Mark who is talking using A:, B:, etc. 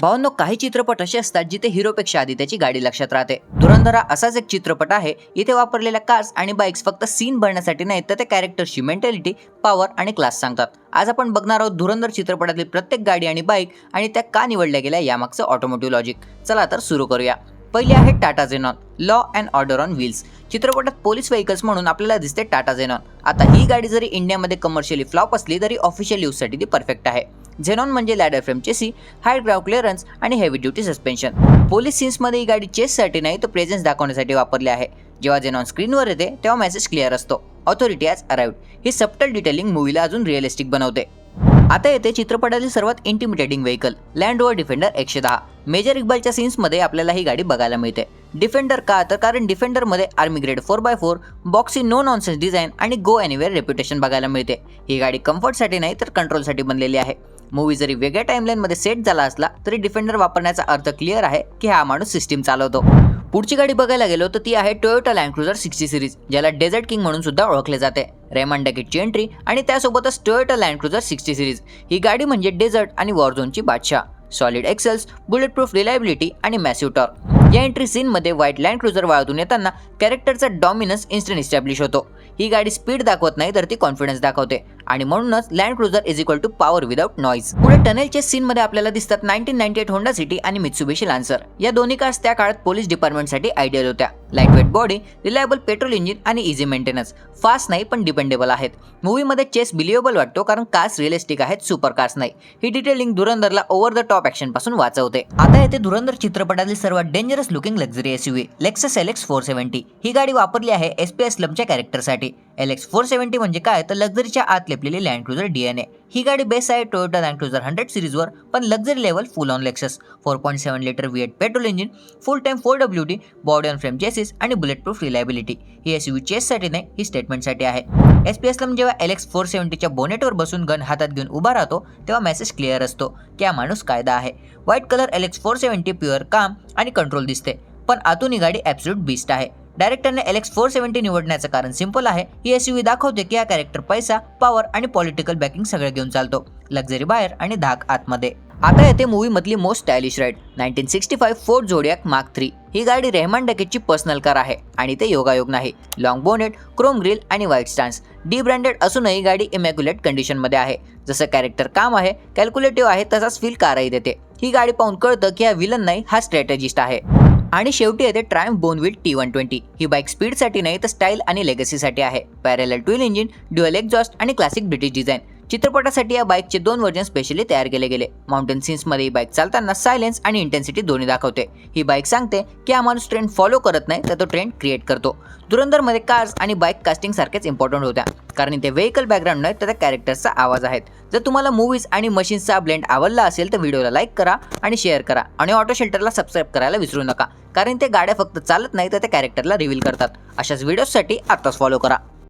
A: भावांनो, काही चित्रपट असे असतात जिथे हिरोपेक्षा आधी त्याची गाडी लक्षात राहते. धुरंधर हा असाच एक चित्रपट आहे. इथे वापरलेल्या कार्स आणि बाइक्स फक्त सीन बनण्यासाठी नाहीत, तर त्या कॅरेक्टरची मेंटॅलिटी, पॉवर आणि क्लास सांगतात. आज आपण बघणार आहोत धुरंधर चित्रपटातील प्रत्येक गाडी आणि बाईक आणि त्या का निवडल्या गेल्या यामागचं ऑटोमोटिव्ह लॉजिक. चला तर सुरू करूया. पहिली आहे Tata xenon, law and order on wheels. चित्रपटात पोलीस व्हेकल्स म्हणून आपल्याला दिसते टाटा झेनॉन. आता ही गाडी जरी इंडियामध्ये कमर्शियली फ्लॉप असली तरी ऑफिशियल यूजसाठी ती परफेक्ट आहे. झेनॉन म्हणजे लॅडर फ्रेम चेसी, हाय ग्राउंड क्लिअरन्स आणि हेवी ड्युटी सस्पेन्शन. पोलीस सीन्समध्ये ही गाडी चेससाठी नाही तर प्रेझेन्स दाखवण्यासाठी वापरली आहे. जेव्हा झेनॉन स्क्रीनवर येते तेव्हा मेसेज क्लिअर असतो, ऑथॉरिटी हॅज अराइव्ड. ही सबटल डिटेलिंग मूवीला अजून रिअलिस्टिक बनवते. आता येते चित्रपटातील सर्वात intimidating vehicle, Land Rover Defender 110. Major इक्बालच्या सीन्समध्ये आपल्याला ही गाडी बघायला मिळते. डिफेंडर का, तर कारण डिफेंडरमध्ये army grade 4x4, boxy no nonsense design आणि गो एनिवेअर रेप्युटेशन बघायला मिळते. ही गाडी कम्फर्टसाठी नाही तर कंट्रोलसाठी बनलेली आहे. मूवी जरी वेगळ्या टाइमलाईनमध्ये सेट झाला असला तरी डिफेंडर वापरण्याचा अर्थ क्लिअर आहे की हा माणूस सिस्टीम चालवतो. पुढची गाडी बघायला गेलो तर ती आहे टोयोटा लँड क्रुझर 60 सिरीज, ज्याला डेझर्ट किंग म्हणून सुद्धा ओळखले जाते. रेमन डॅकेटची एंट्री आणि त्यासोबतच टोयोटा लँड क्रुझर 60 सिरीज. ही गाडी म्हणजे डेझर्ट आणि वॉरझोनची बादशाह. सॉलिड एक्सेल्स, बुलेट प्रूफ रिलायबिलिटी आणि मॅसिव्ह टॉर्क. या एंट्री सीनमध्ये व्हाईट लँड क्रुझर वाळतून येताना कॅरेक्टरचा डॉमिनन्स इन्स्टंट इस्टॅब्लिश होतो. ही गाडी स्पीड दाखवत नाही तर ती कॉन्फिडन्स दाखवते आणि म्हणूनच Land Cruiser is equal to power without noise. पुढे टनेलच्या सीनमध्ये आपल्याला दिसतात 1998 होंडा सिटी आणि मित्सुबिशी लान्सर. या दोन्ही कार्स त्या काळात पोलीस डिपार्टमेंटसाठी आयडियल होत्या. Lightweight body, reliable petrol engine आणि इझी मेंटेनन्स. फास्ट नाही पण डिपेंडेबल आहेत. मूवीमध्ये चेस बिलिव्हेबल वाटतो कारण कार्स रिअलिस्टिक आहेत, सुपर कार्स नाही. ही डिटेलिंग धुरंधरला ओव्हर द टॉप ऍक्शन पासून वाचवते. आता येते धुरंधर चित्रपटातील सर्वात dangerous looking luxury SUV, Lexus LX 470. ही गाडी वापरली आहे SPS स्लमच्या कॅरेक्टरसाठी. LX 470 म्हणजे काय, तर लक्झरीच्या आत लेपलेली लँड क्रुझर DNA. ही गाडी बेस आहे टोयोटा लँड क्रुझर 100 सिरीजवर, पण luxury level full on Lexus. 4.7 litre V8 petrol engine, full time 4WD, body on frame chassis आणि बुलेट प्रूफ रिलायबिलिटी. ही एसयूव्ही चेससाठी नाही, ही स्टेटमेंटसाठी आहे. SPS स्लम जेव्हा LX 470च्या बोनेटवर बसून गन हातात घेऊन उभा राहतो तेव्हा मेसेज क्लिअर असतो की हा माणूस कायदा आहे. व्हाईट कलर LX 470 प्युअर काम आणि कंट्रोल दिसते, पण आतून ही गाडी ॲब्सोल्यूट बीस्ट आहे. डायरेक्टरने LX 470 निवडण्याचं कारण सिंपल आहे. ही एसयूव्ही दाखवते की हा कॅरेक्टर पैसा, पॉवर आणि पॉलिटिकल बॅकिंग सगळं घेऊन चालतो. लक्झरी बाहेर आणि धाक आतमध्ये. आता येते मूवी मधली most stylish ride, 1965 Ford झोडियाक mark 3. ही गाडी रेहमान डॅकेटची पर्सनल कार आहे आणि ते योगायोग नाही. लॉंग बोनेट, क्रोम ग्रिल आणि व्हाईट स्टान्स. डी ब्रँडेड असूनही गाडी इमॅक्युलेट कंडिशनमध्ये आहे. जसं कॅरेक्टर काम आहे, कॅल्क्युलेटिव्ह आहे, तसाच फील कारही देते. ही गाडी पाहून कळतं की हा विलन नाही, हा स्ट्रॅटेजिस्ट आहे. आणि शेवटी येते ट्रायम्फ बोनविल T120. ही बाईक स्पीडसाठी नाही तर स्टाईल आणि लेगसीसाठी आहे. Parallel twin engine, dual exhaust आणि क्लासिक ब्रिटिश डिझाईन. चित्रपटासाठी या बाईकचे 2 व्हर्जन स्पेशली तयार केले गेले. माउंटेन सीन्समध्ये ही बाईक चालताना सायलेन्स आणि इंटेन्सिटी दोन्ही दाखवते. ही बाईक सांगते की हा माणूस ट्रेंड फॉलो करत नाही तर तो ट्रेंड क्रिएट करतो. धुरंधरमध्ये कार्स आणि बाईक कास्टिंग सारखेच इम्पॉर्टंट होत्या, कारण इथे व्हेकल बॅकग्राऊंड नाही तर त्या कॅरेक्टर्सचा आवाज आहेत. जर तुम्हाला मूवीज आणि मशीन्सचा ब्लेंड आवडला असेल तर व्हिडिओला लाईक करा आणि शेअर करा आणि ऑटो शेल्टरला सबस्क्राईब करायला विसरू नका, कारण ते गाड्या फक्त चालत नाही तर त्या कॅरेक्टरला रिव्हील करतात. अशाच व्हिडिओसाठी आताच फॉलो करा.